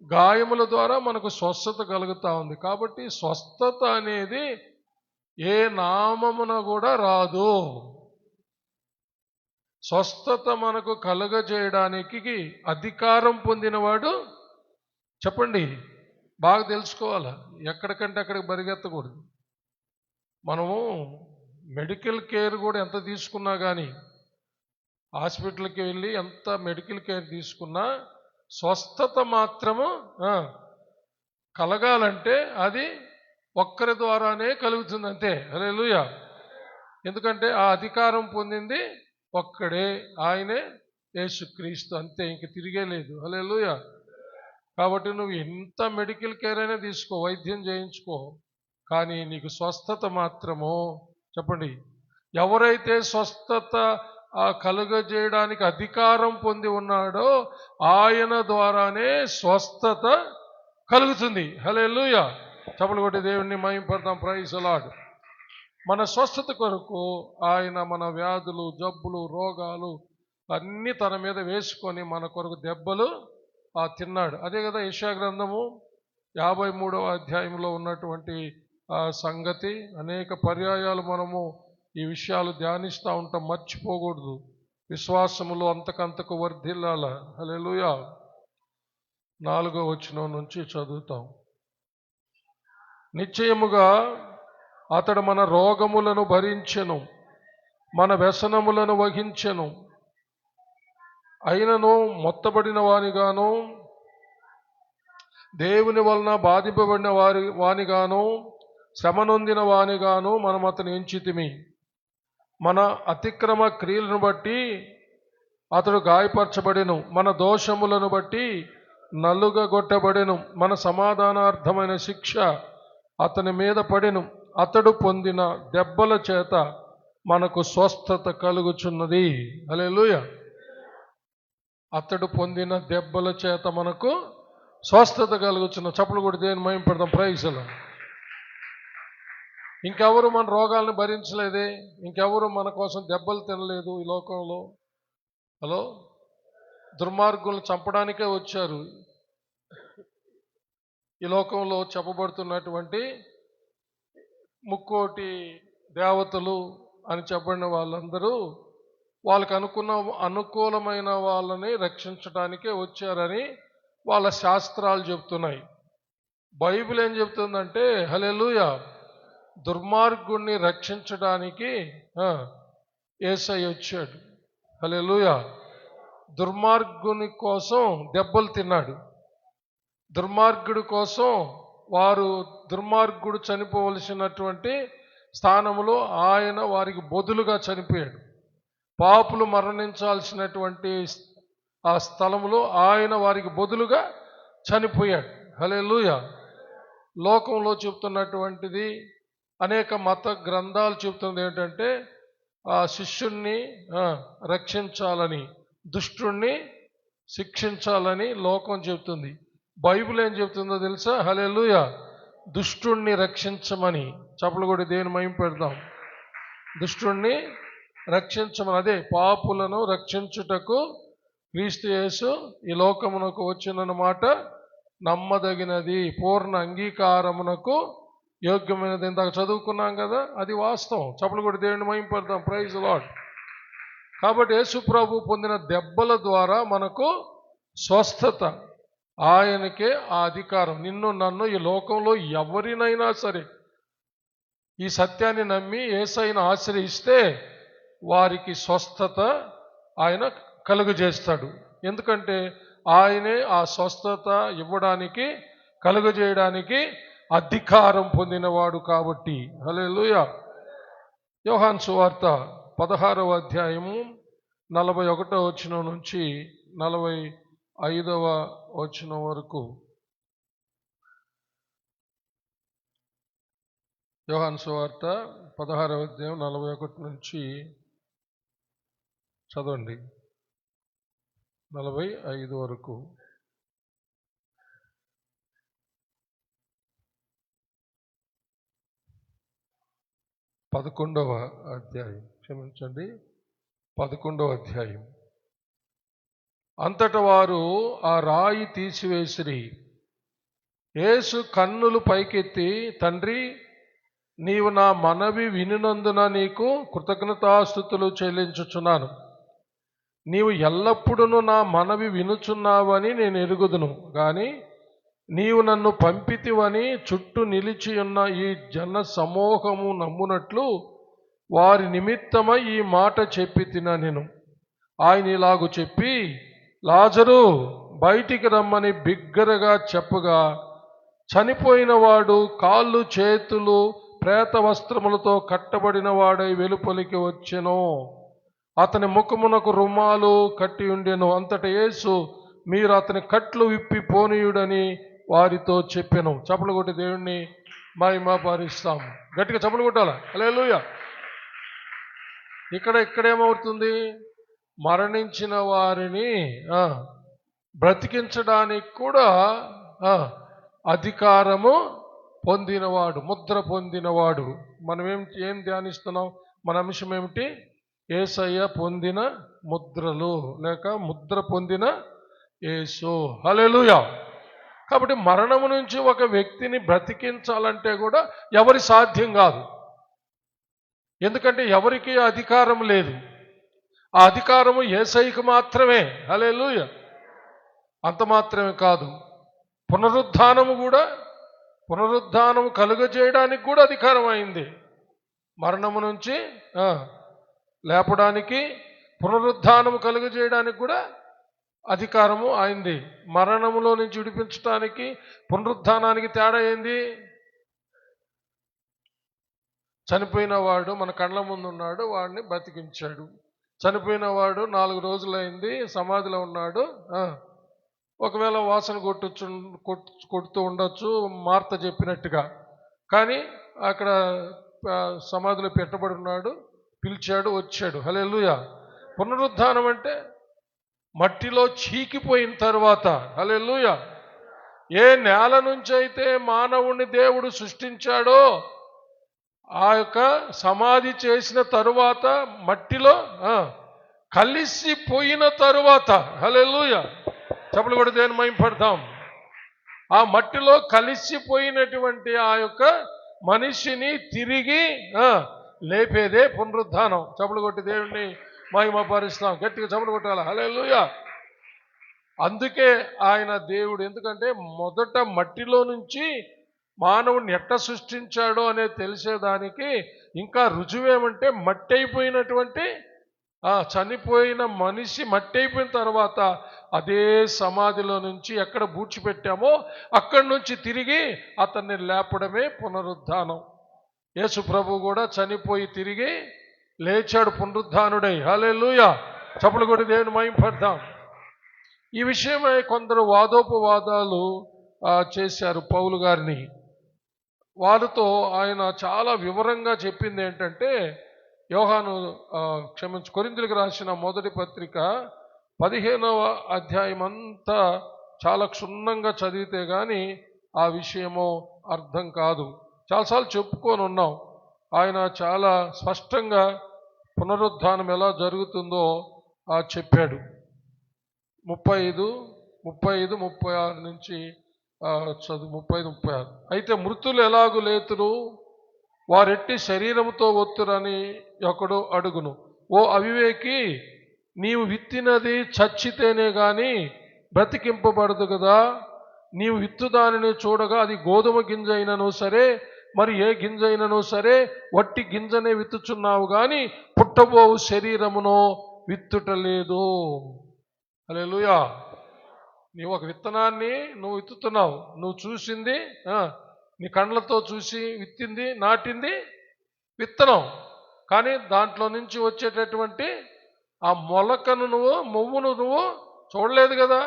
గాయముల ద్వారా మనకు స్వస్థత కలుగుతూ ఉంది. కాబట్టి స్వస్థత అనేది ఏ నామమున కూడా రాదు. స్వస్థత మనకు కలుగజేయడానికి అధికారం పొందినవాడు, చెప్పండి, బాగా తెలుసుకోవాలి. ఎక్కడికంటే అక్కడికి పరిగెత్తకూడదు. మనము మెడికల్ కేర్ కూడా ఎంత తీసుకున్నా కానీ, హాస్పిటల్కి వెళ్ళి ఎంత మెడికల్ కేర్ తీసుకున్నా స్వస్థత మాత్రము కలగాలంటే అది ఒక్కరి ద్వారానే కలుగుతుంది అంతే. హల్లెలూయా. ఎందుకంటే ఆ అధికారం పొందింది ఒక్కడే, ఆయనే యేసుక్రీస్తు, అంతే, ఇంక తిరిగే లేదు. హల్లెలూయా. కాబట్టి నువ్వు ఎంత మెడికల్ కేర్ అయినా తీసుకో, వైద్యం చేయించుకో, కానీ నీకు స్వస్థత మాత్రము, చెప్పండి, ఎవరైతే స్వస్థత కలుగజేయడానికి అధికారం పొంది ఉన్నాడో ఆయన ద్వారానే స్వస్థత కలుగుతుంది. హల్లెలూయా. చప్పట్లు కొట్టి దేవుణ్ణి మహిమపడతాం. Praise the lord. మన స్వస్థత కొరకు ఆయన మన వ్యాధులు, జబ్బులు, రోగాలు అన్నీ తన మీద వేసుకొని మన కొరకు దెబ్బలు తిన్నాడు. అదే కదా యెషయా గ్రంథము 53వ అధ్యాయంలో ఉన్నటువంటి సంగతి. అనేక పర్యాయాలు మనము ఈ విషయాలు ధ్యానిస్తూ ఉంటాం, మర్చిపోకూడదు. విశ్వాసములో అంతకంతకు వర్ధిల్లాల. హల్లెలూయా. 4వ వచనం నుంచి చదువుతాం. నిశ్చయముగా అతడు మన రోగములను భరించెను, మన వ్యసనములను వహించెను. అయినను మొత్తబడిన వానిగాను, దేవుని వలన బాధింపబడిన వానిగాను, శ్రమ నొందిన వానిగాను మనం అతను ఎంచితిమి. మన అతిక్రమ క్రియలను బట్టి అతడు గాయపరచబడెను, మన దోషములను బట్టి నలుగగొట్టబడెను. మన సమాధానార్థమైన శిక్ష అతని మీద పడెను, అతడు పొందిన దెబ్బల చేత మనకు స్వస్థత కలుగుచున్నది. హల్లెలూయా. అతడు పొందిన దెబ్బల చేత మనకు స్వస్థత కలుగుచున్న. చప్పలు కూడా దేని మహిమపడతాం. Praise the lord. ఇంకెవరు మన రోగాలను భరించలేదే, ఇంకెవరు మన కోసం దెబ్బలు తినలేదు ఈ లోకంలో. హలో, దుర్మార్గులను చంపడానికే వచ్చారు. ఈ లోకంలో చెప్పబడుతున్నటువంటి ముక్కోటి దేవతలు అని చెప్పబడిన వాళ్ళందరూ వాళ్ళకి అనుకూలమైన వాళ్ళని రక్షించడానికే వచ్చారని వాళ్ళ శాస్త్రాలు చెప్తున్నాయి. బైబిల్ ఏం చెప్తుందంటే, హల్లెలూయా, దుర్మార్గుణ్ణి రక్షించడానికి యేసయ్య వచ్చాడు. హల్లెలూయా. దుర్మార్గుని కోసం దెబ్బలు తిన్నాడు. దుర్మార్గుడి కోసం దుర్మార్గుడు చనిపోవలసినటువంటి స్థానంలో ఆయన వారికి బదులుగా చనిపోయాడు. పాపులు మరణించాల్సినటువంటి ఆ స్థలంలో ఆయన వారికి బదులుగా చనిపోయాడు. హల్లెలూయా. లోకంలో చెప్తున్నటువంటిది, అనేక మత గ్రంథాలు చెప్తున్నది ఏంటంటే, ఆ శిష్యుణ్ణి రక్షించాలని, దుష్టుణ్ణి శిక్షించాలని లోకం చెప్తుంది. బైబిల్ ఏం చెప్తుందో తెలుసా? హల్లెలూయా. దుష్టుణ్ణి రక్షించమని. చప్పలు కూడా దేని మహిమ పెడదాం. దుష్టుణ్ణి రక్షించమని. అదే, పాపులను రక్షించుటకు క్రీస్తు యేసు ఈ లోకమునకు వచ్చినమాట నమ్మదగినది, పూర్ణ అంగీకారమునకు యోగ్యమైనది. ఇందాక చదువుకున్నాం కదా, అది వాస్తవం. చప్పలు కూడా దేవుని మహిమ పెడదాం. Praise the lord. కాబట్టి యేసు ప్రభు పొందిన దెబ్బల ద్వారా మనకు స్వస్థత. ఆయనకే ఆ అధికారం. నిన్ను నన్ను ఈ లోకంలో ఎవరినైనా సరే ఈ సత్యాన్ని నమ్మి యేసయ్యను ఆశ్రయిస్తే వారికి స్వస్థత ఆయన కలుగజేస్తాడు. ఎందుకంటే ఆయనే ఆ స్వస్థత ఇవ్వడానికి, కలుగజేయడానికి అధికారం పొందినవాడు కాబట్టి. హల్లెలూయా. యోహాను సువార్త 16వ అధ్యాయము 41వ వచనం నుంచి 45వ వచనం వరకు. యోహాను సువార్త 16వ అధ్యాయం 41 నుంచి చదవండి 45 వరకు. పదకొండవ అధ్యాయం. అంతట వారు ఆ రాయి తీసివేసిరి. యేసు కన్నులు పైకెత్తి, తండ్రి, నీవు నా మనవి వినినందున నీకు కృతజ్ఞతాస్తుతులు చెల్లించుచున్నాను. నీవు ఎల్లప్పుడూ నా మనవి వినుచున్నావని నేను ఎరుగుదును. కానీ నీవు నన్ను పంపితివని చుట్టూ నిలిచి ఉన్న ఈ జన సమూహము నమ్మునట్లు వారి నిమిత్తమై ఈ మాట చెప్పి తినెను. ఆయన ఇలాగు చెప్పి, లాజరు బయటికి రమ్మని బిగ్గరగా చెప్పగా చనిపోయిన వాడు కాళ్ళు చేతులు ప్రేత వస్త్రములతో కట్టబడిన వాడై వెలుపలికి వచ్చెను. అతని ముఖమునకు రుమాలు కట్టి ఉండెను. అంతట యేసు, మీరు అతని కట్లు విప్పి పోనీయుడని వారితో చెప్పెను. చప్పలు కొట్టి దేవుణ్ణి మహిమపరుస్తాం. గట్టిగా చప్పలు కొట్టాలా? హల్లెలూయా. ఇక్కడేమవుతుంది? మరణించిన వారిని బ్రతికించడానికి కూడా అధికారము పొందినవాడు, ముద్ర పొందినవాడు. మనం ఏం ధ్యానిస్తున్నాం? మన అంశం ఏమిటి? యేసయ్య పొందిన ముద్రలు, లేక ముద్ర పొందిన యేసు. హల్లెలూయా. కాబట్టి మరణము నుంచి ఒక వ్యక్తిని బ్రతికించాలంటే కూడా ఎవరి సాధ్యం కాదు. ఎందుకంటే ఎవరికి అధికారం లేదు. ఆ అధికారము యేసయ్యకు మాత్రమే. హల్లెలూయా. అంత మాత్రమే కాదు, పునరుద్ధానము కలుగజేయడానికి కూడా అధికారం అయింది. మరణము నుంచి లేపడానికి, పునరుద్ధానము కలుగజేయడానికి కూడా అధికారము అయింది. మరణములో నుంచి విడిపించడానికి, పునరుద్ధానానికి తేడా ఏంది? చనిపోయిన వాడు మన కళ్ళ ముందు ఉన్నాడు, వాడిని బ్రతికించాడు. చనిపోయిన వాడు 4 రోజులైంది, సమాధిలో ఉన్నాడు. ఒకవేళ వాసన కొడుతూ ఉండొచ్చు, మార్త చెప్పినట్టుగా. కానీ అక్కడ సమాధిలో పెట్టబడి ఉన్నాడు, పిలిచాడు, వచ్చాడు. హల్లెలూయా. పునరుద్ధానం అంటే మట్టిలో చీకిపోయిన తర్వాత, హల్లెలూయా, ఏ నేల నుంచి అయితే మానవుణ్ణి దేవుడు సృష్టించాడో ఆ యొక్క సమాధి చేసిన తరువాత మట్టిలో కలిసిపోయిన తరువాత, హల్లెలూయా, చప్పలు కూడా దేని మహిమపడతాం. ఆ మట్టిలో కలిసిపోయినటువంటి ఆ యొక్క మనిషిని తిరిగి లేపేదే పునరుద్ధానం. చప్పలు కొట్టి దేవుణ్ణి మహిమపరుస్తాం. గట్టిగా చప్పలు కొట్టాలి. హల్లెలూయా. అందుకే ఆయన దేవుడు. ఎందుకంటే మొదట మట్టిలో నుంచి మానవుని ఎట్ట సృష్టించాడో అనేది తెలిసేదానికి ఇంకా రుజువేమంటే, మట్టి అయిపోయినటువంటి చనిపోయిన మనిషి మట్టి అయిపోయిన తర్వాత అదే సమాధిలో నుంచి ఎక్కడ పూడ్చిపెట్టామో అక్కడి నుంచి తిరిగి అతన్ని లేపడమే పునరుద్ధానం. యేసు ప్రభు కూడా చనిపోయి తిరిగి లేచాడు పునరుద్ధానుడై. హల్లెలూయా. చప్పలు కొట్టి దేవుని మహిమపడతాం. ఈ విషయమై కొందరు వాదోపవాదాలు చేశారు పౌలు గారిని. వారితో ఆయన చాలా వివరంగా చెప్పింది ఏంటంటే, కొరింథీయులకు రాసిన మొదటి పత్రిక 15వ అధ్యాయం అంతా చాలా క్షుణ్ణంగా చదివితే కానీ ఆ విషయము అర్థం కాదు. చాలాసార్లు చెప్పుకొని ఉన్నాం. ఆయన చాలా స్పష్టంగా పునరుద్ధానం ఎలా జరుగుతుందో చెప్పాడు. 35, 36 నుంచి చదువు. 35, 36. అయితే మృతులు ఎలాగు లేతురు, వారెట్టి శరీరముతో ఒత్తురని ఒకడు అడుగును. ఓ అవివేకి, నీవు విత్తినది చచ్చితేనే గాని బ్రతికింపబడదు కదా. నీవు విత్తు దానిని చూడగా అది గోధుమ గింజ అయినను సరే, మరి ఏ గింజ అయినను సరే, వట్టి గింజనే విత్తుచున్నావు గాని పుట్టబోవు శరీరమునో విత్తుటలేదు. హల్లెలూయా. నీవు ఒక విత్తనాన్ని నువ్వు విత్తుతున్నావు. నువ్వు చూసింది, నీ కండ్లతో చూసి విత్తింది, నాటింది విత్తనం. కానీ దాంట్లో నుంచి వచ్చేటటువంటి ఆ మొలకను మొవ్వును నువ్వు చూడలేదు కదా.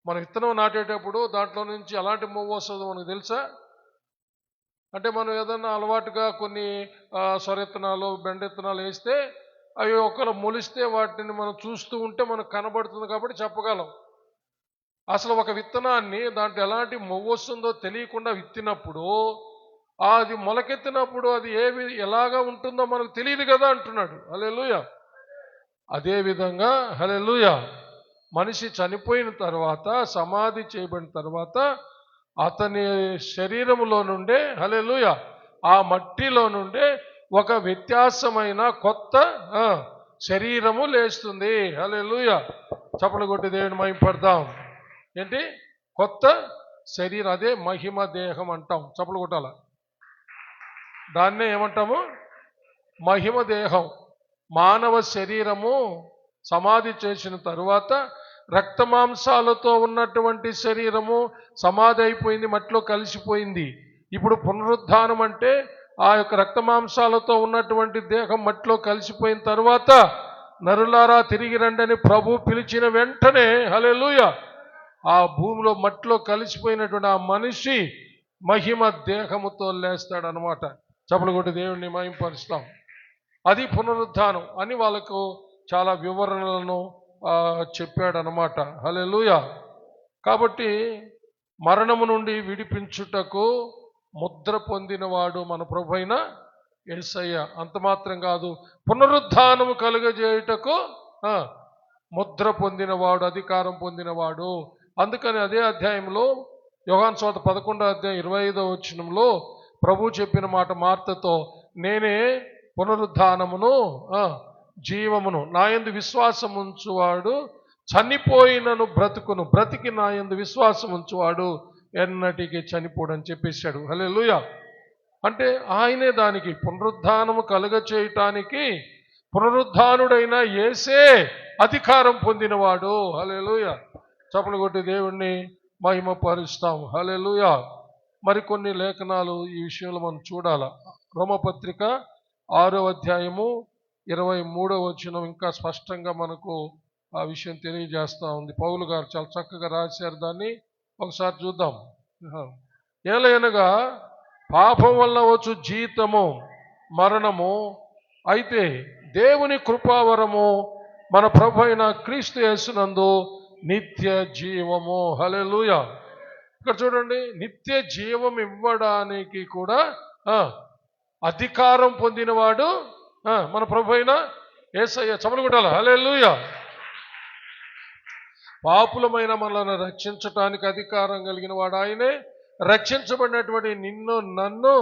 మన విత్తనం నాటేటప్పుడు దాంట్లో నుంచి ఎలాంటి మొవ్వు వస్తుందో మనకు తెలుసా? అంటే మనం ఏదన్నా అలవాటుగా కొన్ని సొరెత్తనాలు, బెండెత్తనాలు వేస్తే అవి ఒకరు మొలిస్తే వాటిని మనం చూస్తూ ఉంటే మనకు కనబడుతుంది కాబట్టి చెప్పగలం. అసలు ఒక విత్తనాన్ని దాంట్లో ఎలాంటి మొవ్వు వస్తుందో తెలియకుండా విత్తినప్పుడు, అది మొలకెత్తినప్పుడు అది ఎలాగా ఉంటుందో మనకు తెలియదు కదా అంటున్నాడు. హల్లెలూయా. అదేవిధంగా హల్లెలూయా, మనిషి చనిపోయిన తర్వాత, సమాధి చేయబడిన తర్వాత అతని శరీరములో నుండే, హల్లెలూయా, ఆ మట్టిలో నుండే ఒక వ్యత్యాసమైన కొత్త శరీరము లేస్తుంది. హల్లెలూయా. చప్పలు కొట్టి దేవుని మహిమపడదాం. ఏంటి? కొత్త శరీరం. అదే మహిమ దేహం అంటాం. చప్పలు కొట్టాల. దాన్నే ఏమంటాము? మహిమ దేహం. మానవ శరీరము సమాధి చేసిన తరువాత రక్తమాంసాలతో ఉన్నటువంటి శరీరము సమాధి అయిపోయింది, మట్టిలో కలిసిపోయింది. ఇప్పుడు పునరుద్ధానం అంటే ఆ యొక్క రక్తమాంసాలతో ఉన్నటువంటి దేహం మట్టిలో కలిసిపోయిన తర్వాత నరులారా తిరిగి రండని ప్రభు పిలిచిన వెంటనే హల్లెలూయా ఆ భూమిలో మట్టిలో కలిసిపోయినటువంటి ఆ మనిషి మహిమ దేహముతో లేస్తాడనమాట. చప్పలు కొట్టి దేవుణ్ణి మహిమపరుస్తాం. అది పునరుద్ధానం అని వాళ్ళకు చాలా వివరణలను చెప్పాడనమాట. హల్లెలూయా. కాబట్టి మరణము నుండి విడిపించుటకు ముద్ర పొందినవాడు మన ప్రభువైన యేసయ్య. అంత మాత్రం కాదు, పునరుద్ధానము కలుగజేయుటకు ముద్ర పొందినవాడు, అధికారం పొందినవాడు. అందుకని అదే అధ్యాయంలో యోహాను సువార్త 11వ అధ్యాయం 25వ వచనంలో ప్రభు చెప్పిన మాట మార్తతో, నేనే పునరుద్ధానమును జీవమును, నాయందు విశ్వాసం ఉంచువాడు చనిపోయినను బ్రతుకును, బ్రతికి నాయందు విశ్వాసం ఉంచువాడు ఎన్నటికీ చనిపోడని చెప్పేశాడు. హల్లెలూయా. అంటే ఆయనే దానికి పునరుద్ధానము కలుగచేయటానికి పునరుద్ధానుడైన యేసే అధికారం పొందినవాడు. హల్లెలూయా. చప్పలు కొట్టి దేవుణ్ణి మహిమపరుస్తాం. హల్లెలూయా. మరికొన్ని లేఖనాలు ఈ విషయంలో మనం చూడాల. రోమపత్రిక 6వ అధ్యాయము 23వ వచనం ఇంకా స్పష్టంగా మనకు ఆ విషయం తెలియజేస్తూ ఉంది. పౌలు గారు చాలా చక్కగా రాశారు, దాన్ని ఒకసారి చూద్దాం. ఏలయనగా పాపం వలన వచ్చు జీతము మరణము, అయితే దేవుని కృపావరము మన ప్రభు అయిన క్రీస్తు యేసునందు నిత్య జీవము. హల్లెలూయా. ఇక్కడ చూడండి, నిత్య జీవం ఇవ్వడానికి కూడా అధికారం పొందినవాడు మన ప్రభు అయిన యేసయ్య. చప్పలు కొట్టాలి. హల్లెలూయా. పాపులమైన మనల్ని రక్షించటానికి అధికారం కలిగిన వాడు ఆయనే. రక్షించబడినటువంటి నిన్ను నన్ను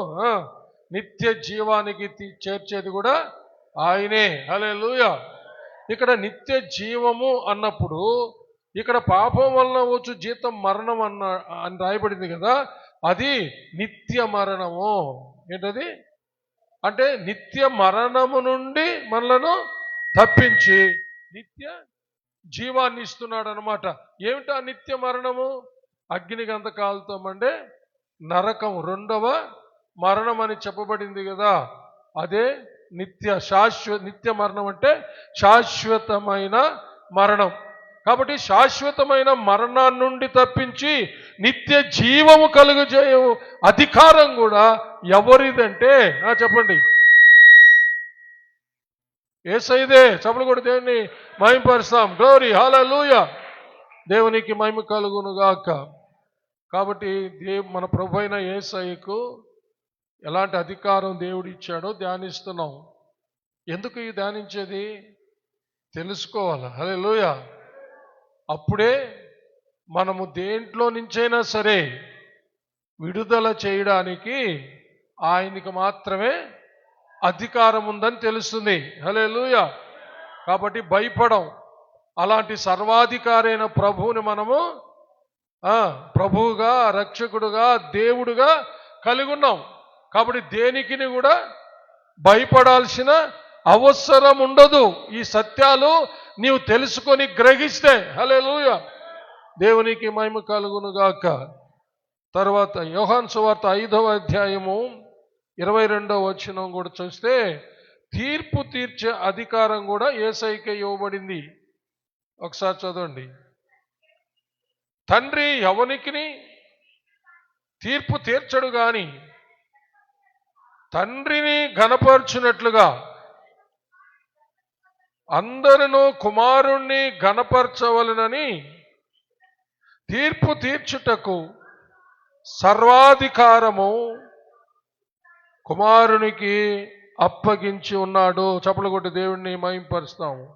నిత్య జీవానికి చేర్చేది కూడా ఆయనే. హల్లెలూయా. ఇక్కడ నిత్య జీవము అన్నప్పుడు ఇక్కడ పాపం వలన వచ్చు జీతం మరణం అని రాయబడింది కదా, అది నిత్య మరణము. ఏంటది అంటే నిత్య మరణము నుండి మనలను తప్పించి నిత్య జీవాన్ని ఇస్తున్నాడు అనమాట. ఏమిటా నిత్య మరణము? అగ్ని గంధకాలతో మండే నరకం, 2వ మరణం అని చెప్పబడింది కదా, అదే నిత్య మరణం అంటే శాశ్వతమైన మరణం. కాబట్టి శాశ్వతమైన మరణాన్ని నుండి తప్పించి నిత్య జీవము కలుగజేయ అధికారం కూడా ఎవరిదంటే చెప్పండి, యేసయ్యదే. చప్పలు కొట్టి దేవుని మహిమపరుస్తాం. గ్లోరీ, హల్లెలూయా. దేవునికి మహిమ కలుగును గాక. కాబట్టి మన ప్రభు అయిన యేసయ్యకు ఎలాంటి అధికారం దేవుడు ఇచ్చాడో ధ్యానిస్తున్నాం. ఎందుకు ఈ ధ్యానించేది? తెలుసుకోవాలి. హల్లెలూయా. అప్పుడే మనము దేంట్లో నుంచైనా సరే విడుదల చేయడానికి ఆయనకి మాత్రమే అధికారం ఉందని తెలుస్తుంది. హల్లెలూయా. కాబట్టి భయపడం. అలాంటి సర్వాధికారైన ప్రభువుని మనము ప్రభువుగా, రక్షకుడుగా, దేవుడుగా కలిగి ఉన్నాం. కాబట్టి దేనికి కూడా భయపడాల్సిన అవసరం ఉండదు. ఈ సత్యాలు నీవు తెలుసుకొని గ్రహిస్తే. హల్లెలూయా. దేవునికి మహిమ కలుగును గాక. తర్వాత యోహాను సువార్త 5వ అధ్యాయము 22వ వచనం కూడా చూస్తే తీర్పు తీర్చే అధికారం కూడా యేసయ్యకే ఇవ్వబడింది. ఒకసారి చదవండి. తండ్రి ఎవనికిని తీర్పు తీర్చడు గాని తండ్రిని ఘనపరచునట్లుగా అందరూ కుమారుణ్ణి ఘనపరచవలనని తీర్పు తీర్చుటకు సర్వాధికారము కుమారునికి అప్పగించి ఉన్నాడు. చప్పలు కొట్టి దేవుణ్ణి మహిమపరుస్తాము.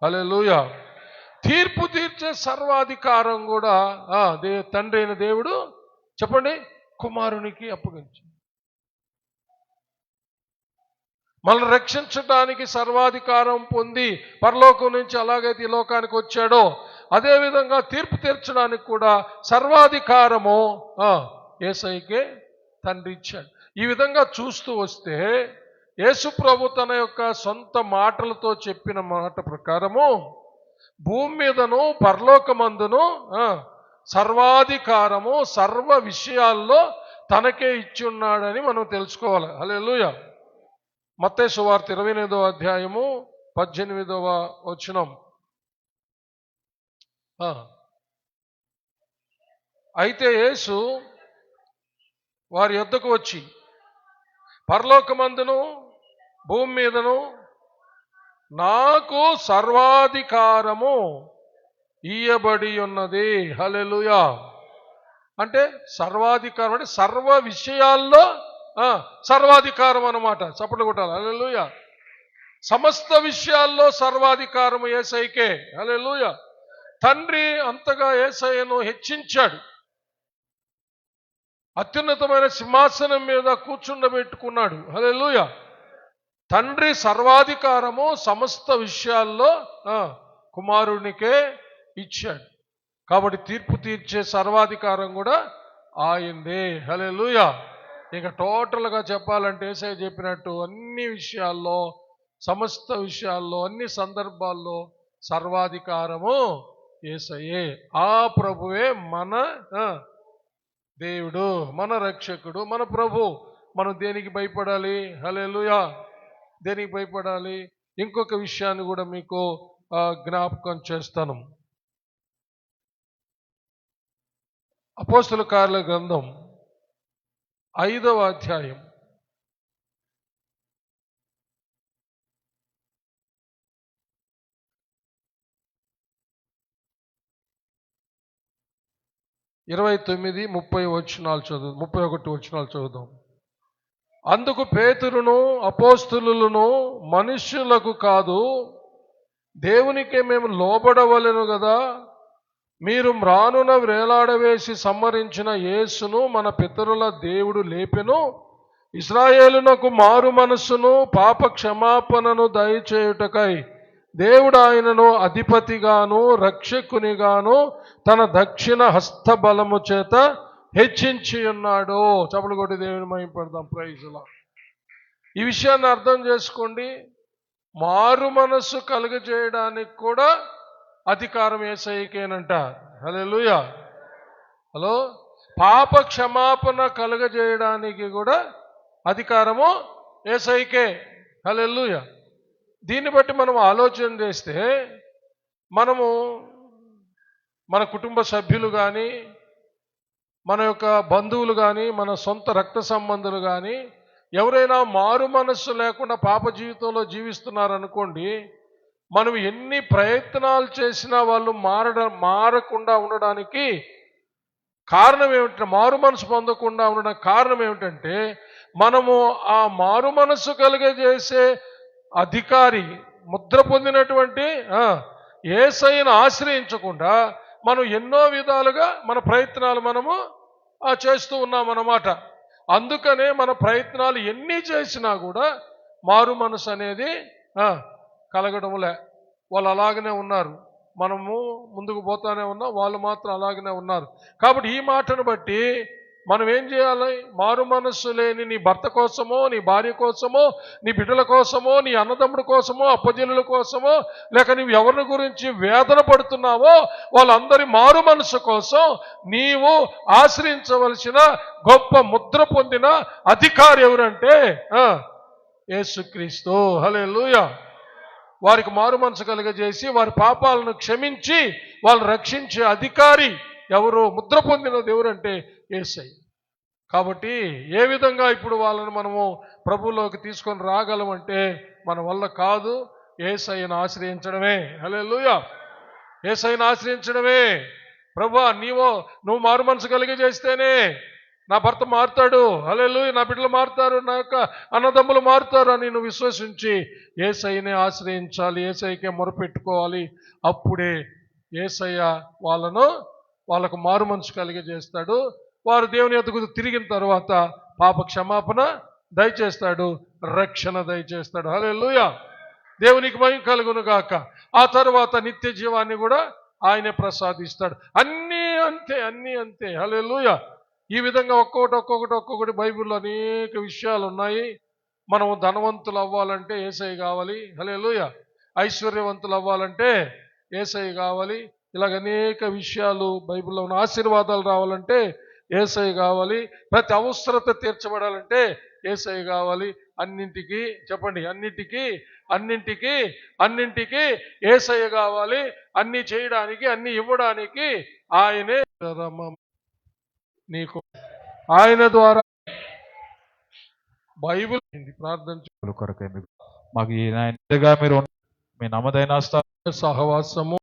హల్లెలూయా. తీర్పు తీర్చే సర్వాధికారం కూడా తండ్రి అయిన దేవుడు చెప్పండి కుమారునికి అప్పగించి, మనల్ని రక్షించడానికి సర్వాధికారం పొంది పరలోకం నుంచి అలాగైతే ఈ లోకానికి వచ్చాడో అదేవిధంగా తీర్పు తీర్చడానికి కూడా సర్వాధికారము యేసయ్యకే తండ్రి ఇచ్చాడు. ఈ విధంగా చూస్తూ వస్తే యేసు ప్రభు తన యొక్క సొంత మాటలతో చెప్పిన మాట ప్రకారము భూమి మీదను పరలోకమందును సర్వాధికారము సర్వ విషయాల్లో తనకే ఇచ్చి ఉన్నాడని మనం తెలుసుకోవాలి. హల్లెలూయా. మత్తయి సువార్త 28వ అధ్యాయము 18వ వచనం. అయితే యేసు వారి యొద్దకు వచ్చి పరలోకమందును భూమి మీదను నాకు సర్వాధికారము ఇయ్యబడి ఉన్నది. హల్లెలూయా. అంటే సర్వాధికారం అంటే సర్వ విషయాల్లో సర్వాధికారం అన్నమాట. చప్పట్లు కొట్టాలి. హల్లెలూయా. సమస్త విషయాల్లో సర్వాధికారము యేసయ్యకే. హల్లెలూయా. తండ్రి అంతగా యేసయ్యను హెచ్చించాడు, అత్యున్నతమైన సింహాసనం మీద కూర్చుండబెట్టుకున్నాడు. హల్లెలూయా. తండ్రి సర్వాధికారము సమస్త విషయాల్లో కుమారునికే ఇచ్చాడు. కాబట్టి తీర్పు తీర్చే సర్వాధికారం కూడా ఆయిందే. హల్లెలూయా. ఇక టోటల్గా చెప్పాలంటే యేసయ్య చెప్పినట్టు అన్ని విషయాల్లో సమస్త విషయాల్లో అన్ని సందర్భాల్లో సర్వాధికారము యేసయ్యే. ఆ ప్రభువే మన దేవుడు, మన రక్షకుడు, మన ప్రభు. మనం దేనికి భయపడాలి? హల్లెలూయా. దేనికి భయపడాలి? ఇంకొక విషయాన్ని కూడా మీకు జ్ఞాపకం చేస్తాను. అపోస్తలుల కార్యాల గ్రంథం 5వ అధ్యాయం 29, 30 వచనాలు చదువు, 31 వచనాలు చదువుదాం. అందుకు పేతురును అపోస్తలులను మనుష్యులకు కాదు దేవునికే మేము లోబడవలెను కదా, మీరు మ్రానున వేలాడవేసి సంహరించిన యేసును మన పితరుల దేవుడు లేపెను, ఇశ్రాయేలునకు మారు మనస్సును పాప క్షమాపణను దయచేయుటకై దేవుడు ఆయనను అధిపతిగాను రక్షకునిగాను తన దక్షిణ హస్తబలము చేత హెచ్చించి ఉన్నాడు. చప్పట్లు కొట్టి దేవుని మహిమపడదాం. Praise lord. ఈ విషయాన్ని అర్థం చేసుకోండి. మారు మనస్సు కలుగజేయడానికి కూడా అధికారం యేసయ్యకేనంట. హల్లెలూయా. హలో. పాప క్షమాపణ కలుగజేయడానికి కూడా అధికారము యేసయ్యకే. హల్లెలూయా. దీన్ని బట్టి మనం ఆలోచన చేస్తే మనము మన కుటుంబ సభ్యులు కానీ మన యొక్క బంధువులు కానీ మన సొంత రక్త సంబంధులు కానీ ఎవరైనా మారు మనస్సు లేకుండా పాప జీవితంలో జీవిస్తున్నారనుకోండి, మనం ఎన్ని ప్రయత్నాలు చేసినా వాళ్ళు మారకుండా ఉండడానికి కారణం ఏమిటంటే, మారు మనసు పొందకుండా ఉండడానికి కారణం ఏమిటంటే, మనము ఆ మారు మనస్సు కలిగజేసే అధికారి ముద్ర పొందినటువంటి యేసయ్యను ఆశ్రయించకుండా మనం ఎన్నో విధాలుగా మన ప్రయత్నాలు మనము చేస్తూ ఉన్నామన్నమాట. అందుకనే మన ప్రయత్నాలు ఎన్ని చేసినా కూడా మారు మనసు అనేది కలగడంలే. వాళ్ళు అలాగనే ఉన్నారు, మనము ముందుకు పోతానే ఉన్నాం, వాళ్ళు మాత్రం అలాగనే ఉన్నారు. కాబట్టి ఈ మాటను బట్టి మనం ఏం చేయాలి? మారు మనస్సు లేని నీ భర్త కోసమో, నీ భార్య కోసమో, నీ బిడ్డల కోసమో, నీ అన్నదమ్ముడి కోసమో, అప్పజనుల కోసమో, లేక నీవు ఎవరిని గురించి వేదన పడుతున్నావో వాళ్ళందరి మారు మనస్సు కోసం నీవు ఆశ్రయించవలసిన గొప్ప ముద్ర పొందిన అధికారి ఎవరంటే యేసుక్రీస్తు. హల్లెలూయా. వారికి మారు మనసు కలుగజేసి వారి పాపాలను క్షమించి వాళ్ళు రక్షించే అధికారి ఎవరు? ముద్ర పొందినది ఎవరంటే యేసయ్య. కాబట్టి ఏ విధంగా ఇప్పుడు వాళ్ళని మనము ప్రభువులోకి తీసుకొని రాగలమంటే మన వల్ల కాదు, యేసయ్యను ఆశ్రయించడమే. హల్లెలూయా. యేసయ్యను ఆశ్రయించడమే. ప్రభువా నువ్వు మారు మనసు కలిగజేస్తేనే నా భర్త మారుతాడు, హల్లెలూయా, నా బిడ్డలు మారుతారు, నా యొక్క అన్నదమ్ములు మారుతారు అని నువ్వు విశ్వసించి యేసయ్యనే ఆశ్రయించాలి, యేసయ్యకే మొరపెట్టుకోవాలి. అప్పుడే యేసయ్య వాళ్ళకు మారు మనసు కలిగజేస్తాడు. వారు దేవుని యొద్దకు తిరిగిన తర్వాత పాప క్షమాపణ దయచేస్తాడు, రక్షణ దయచేస్తాడు. హల్లెలూయా. దేవునికి మహిమ కలుగును గాక. ఆ తర్వాత నిత్య జీవాన్ని కూడా ఆయనే ప్రసాదిస్తాడు. అన్నీ అంతే. హల్లెలూయా. ఈ విధంగా ఒక్కొక్కటి బైబిల్లో అనేక విషయాలు ఉన్నాయి. మనము ధనవంతులు అవ్వాలంటే యేసయ్య కావాలి. హల్లెలూయా. ఐశ్వర్యవంతులు అవ్వాలంటే యేసయ్య కావాలి. ఇలాగ అనేక విషయాలు బైబిల్లో ఉన్న ఆశీర్వాదాలు రావాలంటే యేసయ్య కావాలి. ప్రతి అవసరత తీర్చబడాలంటే యేసయ్య కావాలి. అన్నింటికి చెప్పండి, అన్నింటికి యేసయ్య కావాలి. అన్ని చేయడానికి, అన్ని ఇవ్వడానికి ఆయనే నీకు ఆయన ద్వారా బైబిల్ ప్రార్థన కొరకై మాకు మీరు మీ నమ్మదైన సహవాసము